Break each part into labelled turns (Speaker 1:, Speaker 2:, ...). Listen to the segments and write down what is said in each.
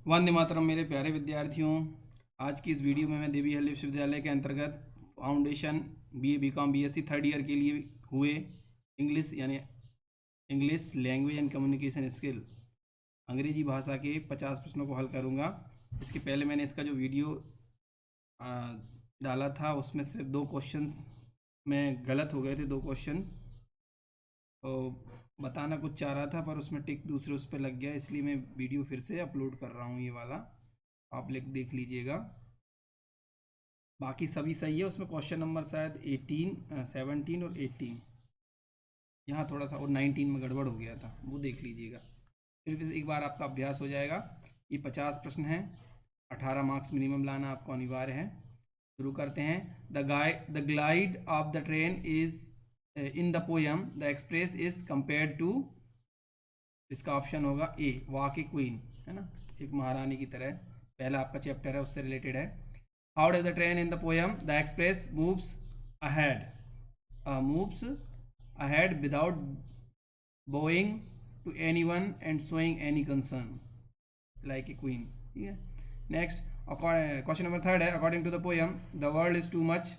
Speaker 1: वंदे मातरम मेरे प्यारे विद्यार्थियों। आज की इस वीडियो में मैं देवी हल्ली विश्वविद्यालय के अंतर्गत foundation BA BCom BSc third year के लिए हुए इंग्लिश यानी English language and communication skill अंग्रेजी भाषा के 50 प्रश्नों को हल करूंगा। इसके पहले मैंने इसका जो वीडियो डाला था उसमें सिर्फ 2 क्वेश्चंस में गलत हो गए थे। 2 क्वेश्चन तो बताना कुछ चाह रहा था पर उसमें टिक दूसरे उस पर लग गया, इसलिए मैं वीडियो फिर से अपलोड कर रहा हूँ। ये वाला आप देख लीजिएगा। बाकी सभी सही है। उसमें क्वेश्चन नंबर शायद 17 और 18 यहाँ थोड़ा सा, और 19 में गड़बड़ हो गया था, वो देख लीजिएगा। फिर एक बार आपका अभ्यास हो जाएगा। ये 50 प्रश्न हैं, 18 मार्क्स मिनिमम लाना आपको अनिवार्य है। शुरू करते हैं। The glide of the train is in the poem the express is compare to, इसका ऑप्शन होगा ए वॉक ए क्वीन, है ना, एक महारानी की तरह। पहला आपका चैप्टर है उससे रिलेटेड है। How does the train in the poem the express moves ahead, moves ahead without bowing to any one and showing any concern like a queen. ठीक है। नेक्स्ट क्वेश्चन नंबर 3 है। According to the poem the world is too much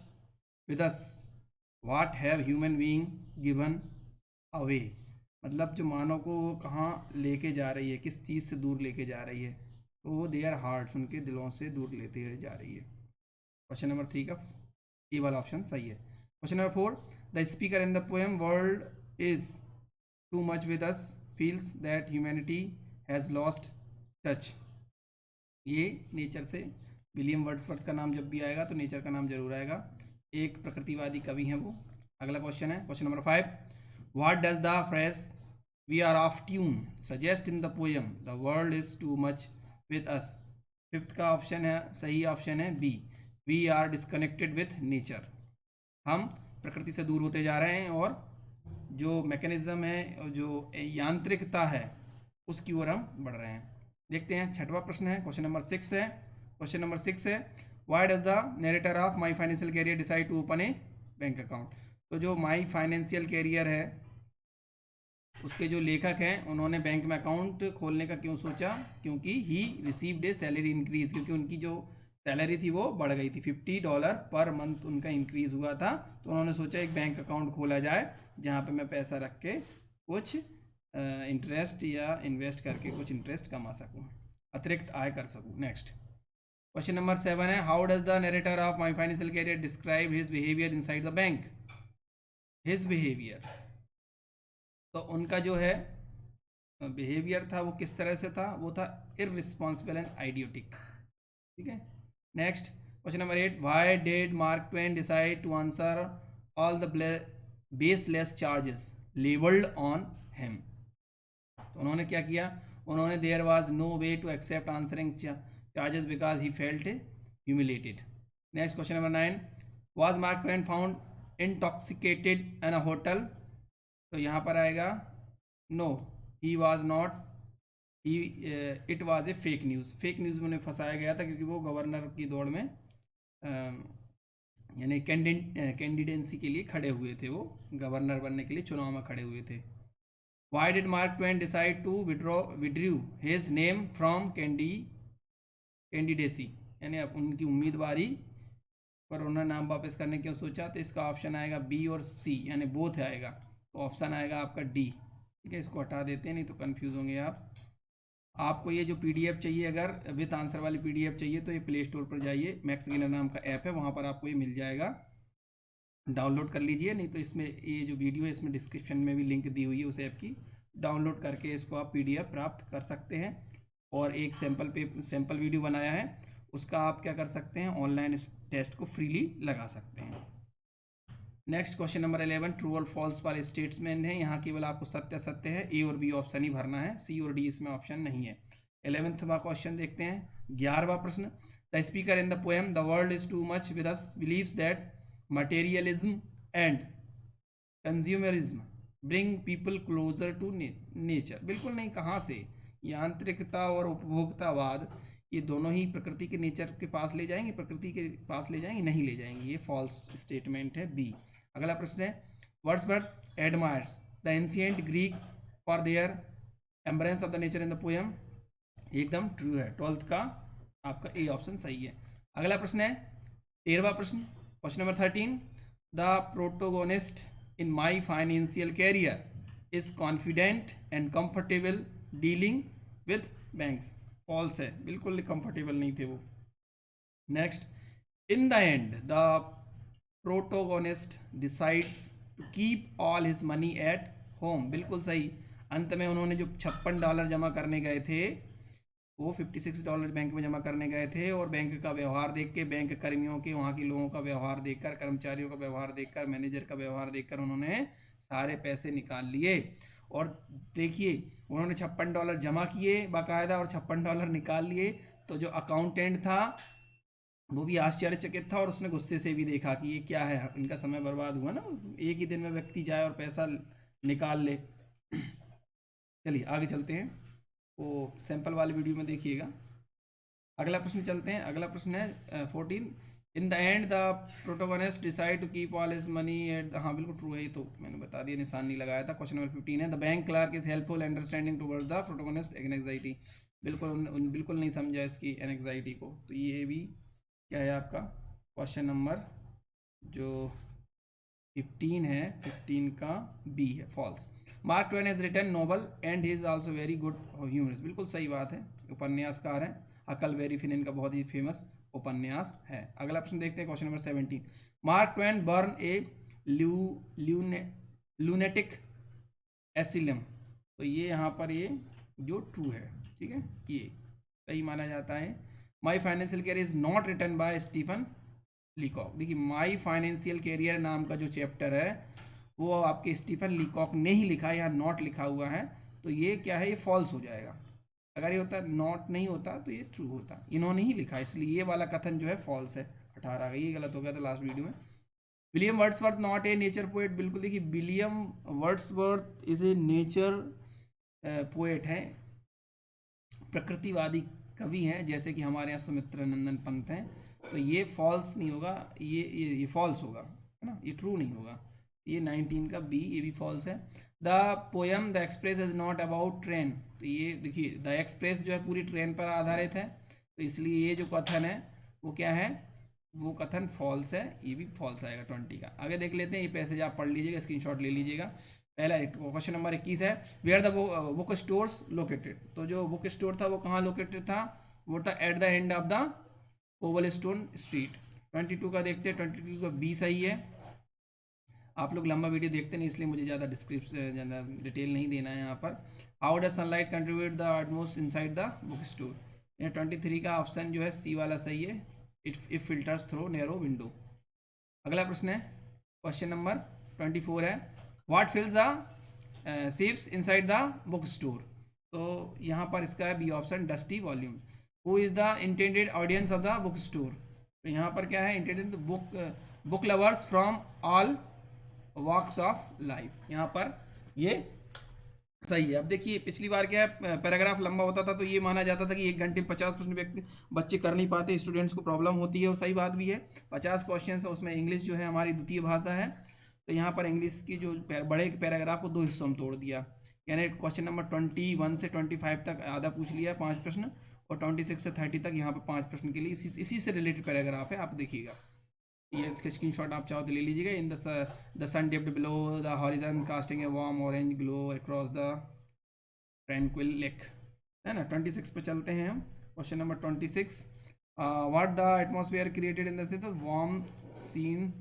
Speaker 1: with us what have human being given away, मतलब जो मानव को वो कहाँ लेके जा रही है, किस चीज़ से दूर लेके जा रही है, तो वो देयर हार्ट्स, उनके दिलों से दूर लेते हुए जा रही है। क्वेश्चन नंबर 3 का ए वाला ऑप्शन सही है। Question number 4 the speaker in the poem world is too much with us feels that humanity has lost touch, ये नेचर से, विलियम वर्ड्सवर्थ का नाम जब भी आएगा तो नेचर का नाम जरूर आएगा। एक प्रकृतिवादी कवि हैं वो। अगला क्वेश्चन है question number 5 what does the phrase we are of tune suggest in the poem the world is too much with us. Fifth का ऑप्शन है, सही ऑप्शन है B we are disconnected with nature, हम प्रकृति से दूर होते जा रहे हैं और जो मैकेनिज्म है, जो यांत्रिकता है, उसकी ओर हम बढ़ रहे हैं। देखते हैं। छठवां प्रश्न है क्वेश्चन नंबर 6 है। क्वेश्चन नंबर 6 है why does the narrator of my financial career decide to open a bank account. तो जो माई फाइनेंशियल कैरियर है उसके जो लेखक हैं उन्होंने बैंक में अकाउंट खोलने का क्यों सोचा, क्योंकि he received A salary increase, क्योंकि उनकी जो सैलरी थी वो बढ़ गई थी, $50 पर मंथ उनका इंक्रीज हुआ था। तो उन्होंने सोचा एक बैंक अकाउंट खोला जाए जहाँ पे मैं पैसा रख के कुछ इंटरेस्ट या इन्वेस्ट करके कुछ इंटरेस्ट कमा सकूँ, अतिरिक्त आय कर सकूँ। नेक्स्ट क्वेश्चन नंबर 7 है how does the narrator of my financial career describe his behaviour inside the bank. His behaviour, तो उनका जो है बिहेवियर था वो किस तरह से था, वो था इररिस्पॉन्सिबल एंड आइडियोटिक। ठीक है। Next question number 8 why did Mark Twain decide to answer all the baseless charges labelled on him. तो उन्होंने क्या किया, उन्होंने there was no way to except answering charges because he felt humiliated. Next question number 9 was Mark Twain found intoxicated in a hotel. तो यहाँ पर आएगा no he was not, he it was a fake news. Fake news में उन्हें फंसाया गया था क्योंकि वो गवर्नर की दौड़ में यानी कैंडिडेंसी के लिए खड़े हुए थे, वो गवर्नर बनने के लिए चुनाव में खड़े हुए थे। Why did Mark Twain decide to withdraw his name from candidacy, यानी उनकी उम्मीदवारी पर उन्होंने नाम वापस करने क्यों सोचा। तो इसका ऑप्शन आएगा बी और सी, यानी बोथ आएगा, तो ऑप्शन आएगा आपका डी। ठीक है, इसको हटा देते हैं नहीं तो कंफ्यूज होंगे आप। आपको ये जो पीडीएफ चाहिए, अगर विद आंसर वाली पीडीएफ चाहिए तो ये प्ले स्टोर पर जाइए, मैक्स गेनर नाम का ऐप है, वहाँ पर आपको ये मिल जाएगा, डाउनलोड कर लीजिए। नहीं तो इसमें ये जो वीडियो है इसमें डिस्क्रिप्शन में भी लिंक दी हुई है उस ऐप की, डाउनलोड करके इसको आप पीडीएफ प्राप्त कर सकते हैं। और एक सैम्पल वीडियो बनाया है, उसका आप क्या कर सकते हैं, ऑनलाइन इस टेस्ट को फ्रीली लगा सकते हैं। नेक्स्ट क्वेश्चन नंबर 11 ट्रू और फॉल्स वाले स्टेटमेंट है। यहाँ केवल आपको सत्य सत्य है, ए और बी ऑप्शन ही भरना है, सी और डी इसमें ऑप्शन नहीं है। 11वां क्वेश्चन देखते हैं। 11वां प्रश्न the speaker in the poem the world is too much with us believes that materialism and consumerism bring people closer to nature. बिल्कुल नहीं, कहाँ से, यांत्रिकता और उपभोक्तावाद ये दोनों ही प्रकृति के नेचर के पास ले जाएंगे, प्रकृति के पास ले जाएंगे, नहीं ले जाएंगे, ये फॉल्स स्टेटमेंट है बी। अगला प्रश्न है Wordsworth admires the ancient Greek for their embrace of the nature in the poem. एकदम ट्रू है, 12th का आपका ए ऑप्शन सही है। अगला प्रश्न है 13वां प्रश्न, question number 13, the protagonist in my financial career is confident and comfortable dealing with banks. False है, बिल्कुल कंफर्टेबल नहीं थे वो। Next, in the end the protagonist decides to keep all his money at home. बिल्कुल सही, अंत में उन्होंने जो $56 जमा करने गए थे, वो $56 बैंक में जमा करने गए थे, और बैंक का व्यवहार देख के, बैंक कर्मियों के, वहाँ के लोगों का व्यवहार देखकर, कर्मचारियों का व्यवहार देखकर, मैनेजर का व्यवहार देखकर उन्होंने सारे पैसे निकाल लिए। और देखिए, उन्होंने $56 जमा किए बाकायदा और $56 निकाल लिए। तो जो अकाउंटेंट था वो भी आश्चर्यचकित था, और उसने गुस्से से भी देखा कि ये क्या है, इनका समय बर्बाद हुआ ना, एक ही दिन में व्यक्ति जाए और पैसा निकाल ले। चलिए आगे चलते हैं, वो सैंपल वाले वीडियो में देखिएगा। अगला प्रश्न चलते हैं। अगला प्रश्न है 14, in the end the protagonist decide to keep all his money at. हाँ बिल्कुल ट्रू है, ये तो मैंने बता दिया, निशान नहीं लगाया था। क्वेश्चन नंबर 15 है, the bank clerk is helpful understanding towards the protagonist anxiety. बिल्कुल नहीं समझा इसकी एंग्जाइटी को, तो ये भी क्या है आपका क्वेश्चन नंबर जो 15 है, 15 का बी है, false. Mark Twain has written novel and he is also very good humorist. बिल्कुल सही बात है, उपन्यासकार है। हकलबेरी फिन इनका बहुत ही फेमस उपन्यास है। अगला प्रश्न देखते हैं, question number 17, Mark Twain burn a lunatic asylum. तो ये यहाँ पर ये जो ट्रू है, ठीक है, ये सही माना जाता है। My financial career is not written by Stephen Leacock. देखिए, माई फाइनेंशियल कैरियर नाम का जो चैप्टर है वो आपके स्टीफन लीकॉक ने ही लिखा है, यहाँ नॉट लिखा हुआ है, तो ये क्या है, ये फॉल्स हो जाएगा। अगर ये होता नॉट नहीं होता तो ये ट्रू होता, इन्होंने ही लिखा, इसलिए ये वाला कथन जो है फॉल्स है। 18 का ये गलत हो गया था लास्ट वीडियो में। William Wordsworth not a nature poet. बिल्कुल, देखिए William Wordsworth is a nature poet है, प्रकृतिवादी कवि हैं, जैसे कि हमारे यहाँ सुमित्रा नंदन पंत हैं। तो ये फॉल्स नहीं होगा, ये फॉल्स होगा, है ना, ये ट्रू नहीं होगा। ये 19 का बी, ये भी फॉल्स है। The poem the express is not about train. तो ये देखिए, द एक्सप्रेस जो है पूरी ट्रेन पर आधारित है, तो इसलिए ये जो कथन है वो क्या है, वो कथन फॉल्स है, ये भी फॉल्स आएगा 20 का। आगे देख लेते हैं, ये पैसेज आप पढ़ लीजिएगा, स्क्रीनशॉट ले लीजिएगा। पहला क्वेश्चन नंबर 21 है, where the book stores located. तो जो बुक स्टोर था वो कहाँ लोकेटेड था, वो था at the end of the Oval stone street. 22 का देखते हैं, 22 का बी सही है। आप लोग लंबा वीडियो देखते नहीं, इसलिए मुझे ज़्यादा ज़्यादा डिटेल नहीं देना है यहाँ पर। How does sunlight contribute the atmosphere inside the book store. यहाँ 23 का ऑप्शन जो है सी वाला सही है, if filters through narrow window. अगला प्रश्न है क्वेश्चन नंबर 24 है, what fills the seeps inside the book store. तो यहाँ पर इसका है B option, dusty volume. Who is the intended audience of the book store. तो यहाँ पर क्या है, intended book lovers from all walks of life. यहाँ पर ये सही है। अब देखिए, पिछली बार क्या है, पैराग्राफ लंबा होता था तो ये माना जाता था कि 1 घंटे में 50 प्रश्न व्यक्ति बच्चे कर नहीं पाते, स्टूडेंट्स को प्रॉब्लम होती है, और सही बात भी है। 50 क्वेश्चन है, उसमें इंग्लिश जो है हमारी द्वितीय भाषा है, तो यहाँ पर इंग्लिश की जो बड़े पैराग्राफ को 2 हिस्सों में तोड़ दिया, यानी क्वेश्चन नंबर 21 से 25 तक आधा पूछ लिया 5 प्रश्न, और 26 से 30 तक यहाँ पर 5 प्रश्न के लिए इसी से रिलेटेड पैराग्राफ है, आप देखिएगा। ये इसका स्क्रीनशॉट आप चाहो तो ले लीजिएगा। In the sun dipped below the horizon casting a warm orange glow across the tranquil lake, है ना। 26 पे चलते हैं हम। Question number 26, what the atmosphere created in the warm scene.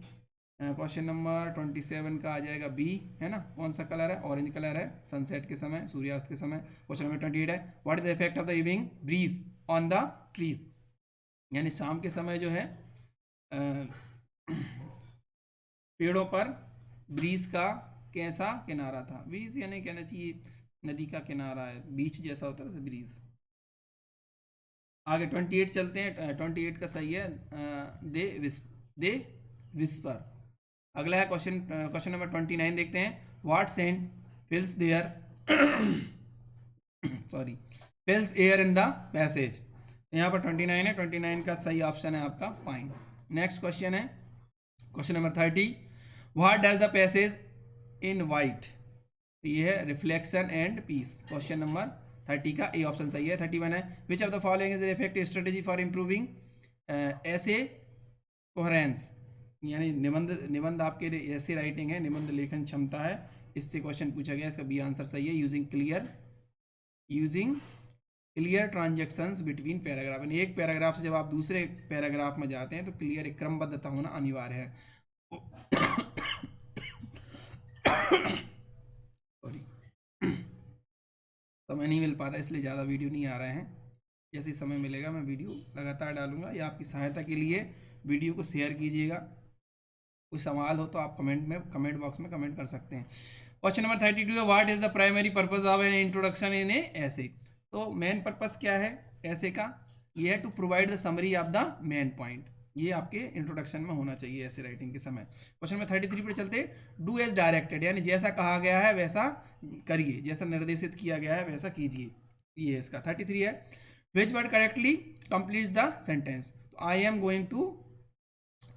Speaker 1: Question number 27 का आ जाएगा बी, है ना। कौन सा कलर है, ऑरेंज कलर है, सनसेट के समय, सूर्यास्त के समय। क्वेश्चन नंबर 28 है, what is the effect of the evening breeze on the trees. यानी शाम के समय जो है पेड़ों पर ब्रीज का कैसा किनारा था। ब्रीज यानी कहना चाहिए नदी का किनारा है, बीच जैसा होता है ब्रीज। आगे 28 चलते हैं, 28 का सही है, दे विस्पर। अगला है क्वेश्चन नंबर 29 देखते हैं, what scent fills there sorry fills air in the passage. यहाँ पर 29 है, 29 का सही ऑप्शन है आपका पाइन। नेक्स्ट क्वेश्चन है question number 30, what does the passage invite. ये है reflection and peace. Question number 30 का ए ऑप्शन सही है। 31 है, which of the following is the effective strategy for improving essay coherence, यानी निबंध आपके ऐसे राइटिंग है, निबंध लेखन क्षमता है, इससे क्वेश्चन पूछा गया, इसका बी आंसर सही है। Using clear transactions between paragraph, यानी एक पैराग्राफ से जब आप दूसरे पैराग्राफ में जाते हैं तो क्लियर एक क्रमबद्धता होना अनिवार्य है। सॉरी, समय नहीं मिल पाता इसलिए ज़्यादा वीडियो नहीं आ रहे हैं। जैसे समय मिलेगा मैं वीडियो लगातार डालूंगा, या आपकी सहायता के लिए वीडियो को शेयर कीजिएगा। कोई सवाल हो तो आप कमेंट बॉक्स में कमेंट कर सकते हैं। क्वेश्चन नंबर 32 है, what is the primary purpose of an introduction in a essay. तो मेन पर्पस क्या है ऐसे का, ये है to provide the summary of the main point, ये आपके इंट्रोडक्शन में होना चाहिए ऐसे राइटिंग के समय। क्वेश्चन नंबर 33 पर चलते, डू एज डायरेक्टेड, यानी जैसा कहा गया है वैसा करिए, जैसा निर्देशित किया गया है वैसा कीजिए, ये इसका 33 है। Which word correctly completes the sentence, तो I am going to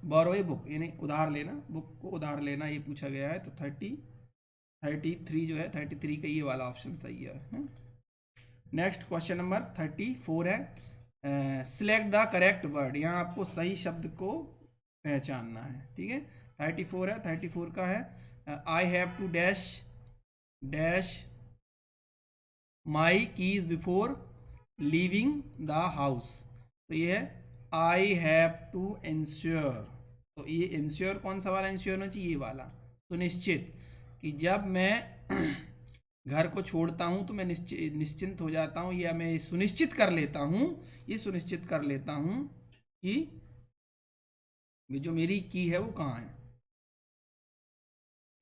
Speaker 1: borrow a book, यानी उधार लेना, बुक को उधार लेना, ये पूछा गया है। तो 33 जो है 33 का ये वाला ऑप्शन सही है। नेक्स्ट क्वेश्चन नंबर 34 है, सिलेक्ट द करेक्ट वर्ड, यहाँ आपको सही शब्द को पहचानना है, ठीक है। 34 है, 34 का है, I have to dash dash my keys before leaving the house, तो ये है आई हैव टू इंश्योर, तो ये इंश्योर कौन सा वाला इंश्योर होना चाहिए, ये वाला, तो निश्चित कि जब मैं घर को छोड़ता हूँ तो मैं निश्चिंत हो जाता हूँ, या मैं सुनिश्चित कर लेता हूँ, ये सुनिश्चित कर लेता हूँ कि जो मेरी की है वो कहाँ है,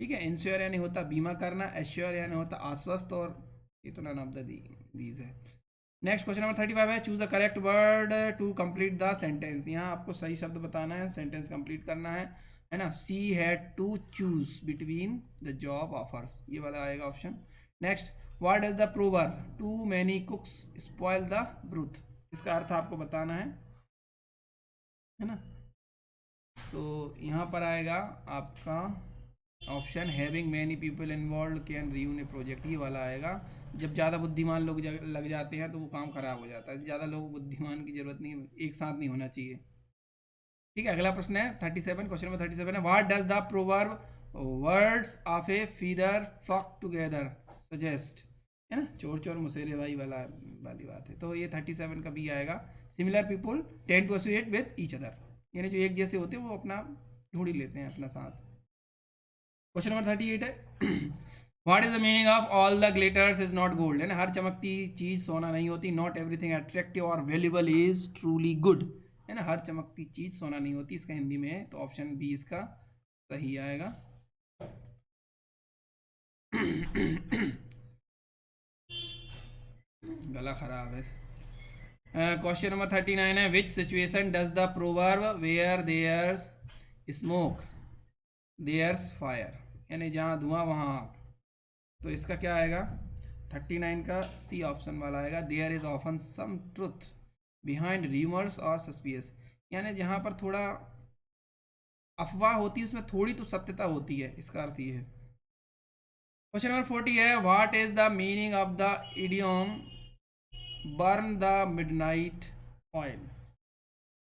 Speaker 1: ठीक है। इंश्योर यानी होता बीमा करना, एश्योर यानी होता आश्वस्त, और ये तो नन ऑफ द दीज है। नेक्स्ट क्वेश्चन नंबर 35 है, choose the correct word to complete the sentence, यहाँ आपको सही शब्द बताना है, सेंटेंस कंप्लीट करना है ना। She had to choose between the job offers, ये वाला आएगा option. Next, what is the proverb, too many cooks spoil the broth, इसका अर्थ आपको बताना है ना। तो यहाँ पर आएगा आपका option, having many people involve can ruin A project, ये वाला आएगा। जब ज़्यादा बुद्धिमान लोग लग जाते हैं तो वो काम खराब हो जाता है, ज़्यादा लोग बुद्धिमान की जरूरत नहीं, एक साथ नहीं होना चाहिए, ठीक है। अगला प्रश्न है 37, क्वेश्चन नंबर 37 है, what does the proverb words of a feather flock together suggest, है ना, चोर चोर मुसेरे भाई वाली बात है। तो ये 37 का भी आएगा, similar people tend to associate with each other, यानी जो एक जैसे होते हैं वो अपना ढूंढ ही लेते हैं अपना साथ। क्वेश्चन नंबर 38 है, what is the meaning of all the glitters is not gold, है ना, हर चमकती चीज सोना नहीं होती, नॉट एवरीथिंग अट्रैक्टिव और वैल्यूएबल इज ट्रूली गुड, है ना, हर चमकती चीज सोना नहीं होती, इसका हिंदी में है, तो ऑप्शन बी इसका सही आएगा। गला खराब है। क्वेश्चन नंबर 39 है, which situation does the proverb where there's smoke there's fire, यानी जहाँ धुआं वहाँ आग, तो इसका क्या आएगा 39 का सी ऑप्शन वाला आएगा, there is often some truth behind rumours और सस्पियस, यानी जहाँ पर थोड़ा अफवाह होती है उसमें थोड़ी तो सत्यता होती है, इसका अर्थ ये है। क्वेश्चन नंबर 40 है, what is the meaning of the idiom burn the midnight oil,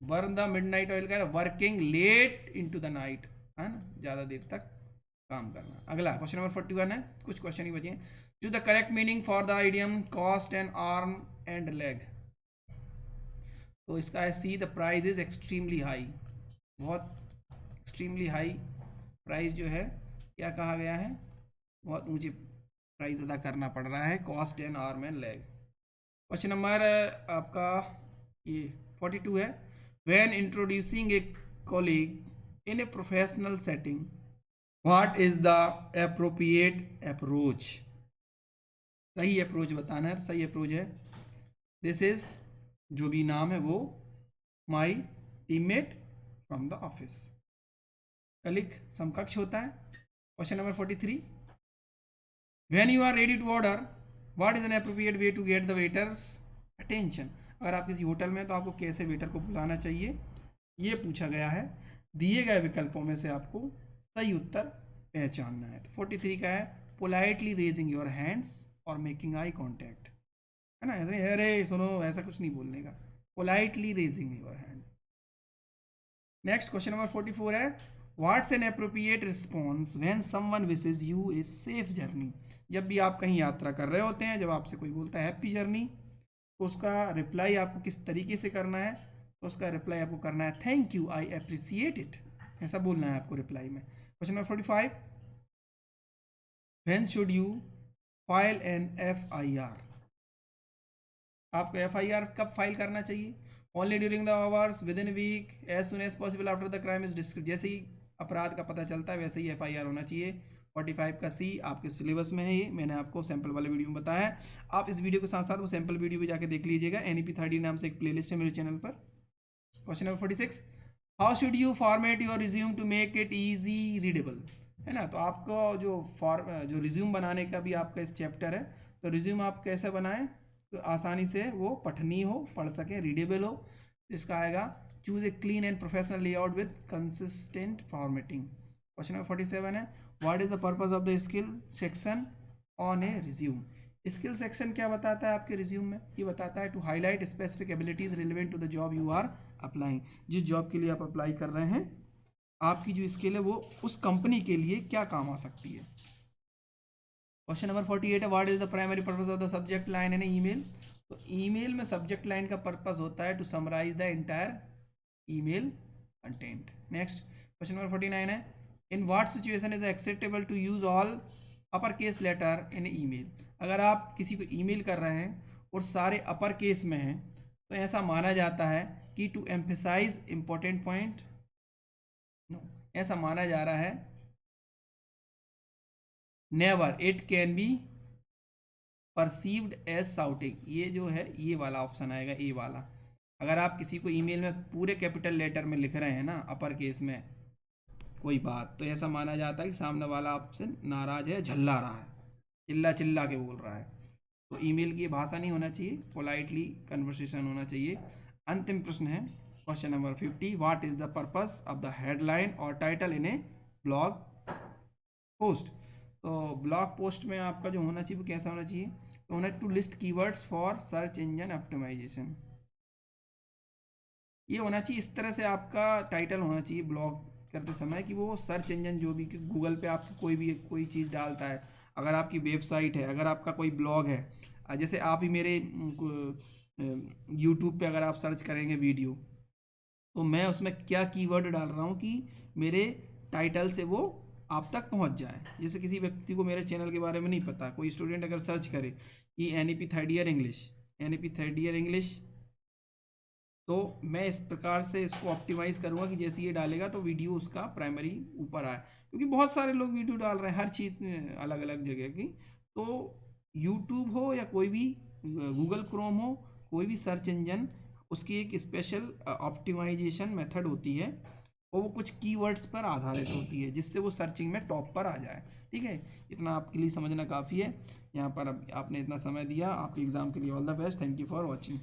Speaker 1: burn the midnight oil का है working late into the night, है ना, ज़्यादा देर तक काम करना। अगला क्वेश्चन नंबर 41 है, कुछ क्वेश्चन ही बचे हैं, जो the correct meaning for the idiom cost an arm and leg, तो इसका है C, the price is extremely high, बहुत एक्सट्रीमली हाई प्राइस जो है, क्या कहा गया है, बहुत ऊंची प्राइस अदा करना पड़ रहा है, cost an arm and leg. Question number आपका ये 42 है, when introducing A colleague in a professional setting what is the appropriate approach, सही अप्रोच बताना है, सही अप्रोच है दिस इज, जो भी नाम है वो my teammate from the office, colleague समकक्ष होता है। Question number 43, when you are ready to order what is an appropriate way to get the waiter's attention, अगर आप किसी होटल में तो आपको कैसे वेटर को बुलाना चाहिए, ये पूछा गया है। दिए गए विकल्पों में से आपको सही उत्तर पहचानना है। तो 43 का है, पोलाइटली रेजिंग योर हैंड्स और मेकिंग आई कॉन्टैक्ट, है ना, ऐसे अरे सुनो ऐसा कुछ नहीं बोलने का, politely raising your hand. Next question number 44 है, what's an appropriate response when someone wishes U a safe journey. जब भी आप कहीं यात्रा कर रहे होते हैं, जब आपसे कोई बोलता है हैप्पी जर्नी, तो उसका रिप्लाई आपको किस तरीके से करना है, तो उसका रिप्लाई आपको करना है thank you, I appreciate it, ऐसा बोलना है आपको रिप्लाई में। Question number 45, when should you file an FIR। आपको FIR कब फाइल करना चाहिए, only during the hours, within week, as soon as possible after the crime is described. जैसे ही अपराध का पता चलता है वैसे ही FIR होना चाहिए। 45 का C आपके सिलेबस में है, ये मैंने आपको सैंपल वाले वीडियो में बताया है। आप इस वीडियो के साथ साथ वो सैंपल वीडियो भी जाके देख लीजिएगा, NEP 30 नाम से एक प्लेलिस्ट है मेरे चैनल पर। Question number 46, how should you format your resume to make it easy readable. है ना, तो आपको जो रिज्यूम बनाने का भी आपका इस चैप्टर है, तो रिज्यूम आप कैसे बनाएं तो आसानी से वो पठनीय हो, पढ़ सकें, रीडेबल हो। तो इसका आएगा choose a clean and professional layout with consistent formatting. Question number 47 है, what is the purpose of the skill section on a resume. Skill section क्या बताता है आपके रिज्यूम में, ये बताता है to highlight specific abilities relevant to the job you are applying. जिस जॉब के लिए आप अप्लाई कर रहे हैं, आपकी जो स्किल है वो उस कंपनी के लिए क्या काम आ सकती है। क्वेश्चन नंबर 48 है, what is the primary purpose of the subject line in email. तो ईमेल में सब्जेक्ट लाइन का पर्पस होता है to summarize the entire email content. Next question number 49 है, in what situation is acceptable to use all upper case letter in email. अगर आप किसी को ईमेल कर रहे हैं और सारे अपर केस में हैं, तो ऐसा माना जाता है कि to emphasize important point, no, ऐसा माना जा रहा है never it can be perceived as shouting. ये जो है ये वाला ऑप्शन आएगा, ए वाला। अगर आप किसी को ईमेल में पूरे कैपिटल लेटर में लिख रहे हैं ना, अपर केस में कोई बात, तो ऐसा माना जाता है कि सामने वाला आपसे नाराज है, झल्ला रहा है, चिल्ला चिल्ला के बोल रहा है। तो ईमेल की भाषा नहीं होना चाहिए, पोलाइटली कन्वर्सेशन होना चाहिए। अंतिम प्रश्न है question number 50, what is the purpose of the headline और title in a blog post. तो ब्लॉग पोस्ट में आपका जो होना चाहिए वो कैसा होना चाहिए, तो होना to list keywords for search engine optimization. ये होना चाहिए, इस तरह से आपका टाइटल होना चाहिए ब्लॉग करते समय कि वो सर्च इंजन जो भी गूगल पे आप कोई चीज़ डालता है, अगर आपकी वेबसाइट है, अगर आपका कोई ब्लॉग है, जैसे आप ही मेरे यूट्यूब पे अगर आप सर्च करेंगे वीडियो, तो मैं उसमें क्या कीवर्ड डाल रहा हूँ कि मेरे टाइटल से वो आप तक पहुँच जाए। जैसे किसी व्यक्ति को मेरे चैनल के बारे में नहीं पता, कोई स्टूडेंट अगर सर्च करे कि NEP 3rd year English, NEP 3rd year English, तो मैं इस प्रकार से इसको ऑप्टिमाइज़ करूँगा कि जैसे ये डालेगा तो वीडियो उसका प्राइमरी ऊपर आए, क्योंकि बहुत सारे लोग वीडियो डाल रहे हैं हर चीज़ अलग अलग जगह की। तो यूट्यूब हो या कोई भी गूगल क्रोम हो, कोई भी सर्च इंजन, उसकी एक स्पेशल ऑप्टिमाइजेशन मेथड होती है और वो कुछ कीवर्ड्स पर आधारित होती है जिससे वो सर्चिंग में टॉप पर आ जाए। ठीक है, इतना आपके लिए समझना काफ़ी है। यहाँ पर अब आपने इतना समय दिया, आपके एग्ज़ाम के लिए all the best, thank you for watching.